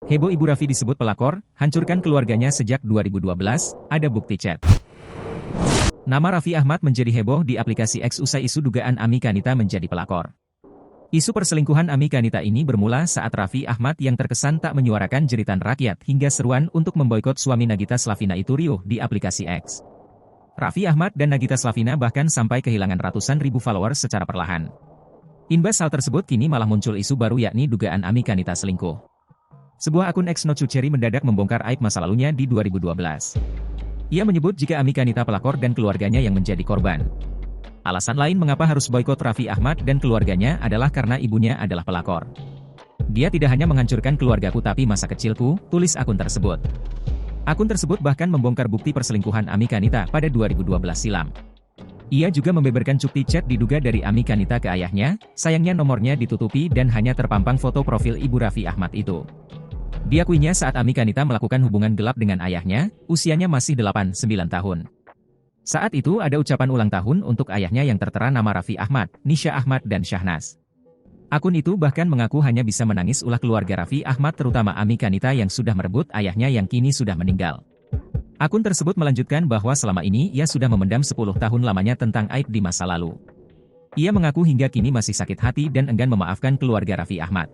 Heboh Ibu Raffi disebut pelakor, hancurkan keluarganya sejak 2012, ada bukti chat. Nama Raffi Ahmad menjadi heboh di aplikasi X usai isu dugaan Ami Kanita menjadi pelakor. Isu perselingkuhan Ami Kanita ini bermula saat Raffi Ahmad yang terkesan tak menyuarakan jeritan rakyat hingga seruan untuk memboikot suami Nagita Slavina itu riuh di aplikasi X. Raffi Ahmad dan Nagita Slavina bahkan sampai kehilangan ratusan ribu followers secara perlahan. Imbas hal tersebut kini malah muncul isu baru yakni dugaan Ami Kanita selingkuh. Sebuah akun X Nocuceri mendadak membongkar aib masa lalunya di 2012. Ia menyebut jika Ami Kanita pelakor dan keluarganya yang menjadi korban. Alasan lain mengapa harus boikot Raffi Ahmad dan keluarganya adalah karena ibunya adalah pelakor. Dia tidak hanya menghancurkan keluargaku tapi masa kecilku, tulis akun tersebut. Akun tersebut bahkan membongkar bukti perselingkuhan Ami Kanita pada 2012 silam. Ia juga membeberkan cukti chat diduga dari Ami Kanita ke ayahnya, sayangnya nomornya ditutupi dan hanya terpampang foto profil ibu Raffi Ahmad itu. Diakuinya saat Ami Kanita melakukan hubungan gelap dengan ayahnya, usianya masih 8-9 tahun. Saat itu ada ucapan ulang tahun untuk ayahnya yang tertera nama Raffi Ahmad, Nisha Ahmad dan Shahnaz. Akun itu bahkan mengaku hanya bisa menangis ulah keluarga Raffi Ahmad terutama Ami Kanita yang sudah merebut ayahnya yang kini sudah meninggal. Akun tersebut melanjutkan bahwa selama ini ia sudah memendam 10 tahun lamanya tentang aib di masa lalu. Ia mengaku hingga kini masih sakit hati dan enggan memaafkan keluarga Raffi Ahmad.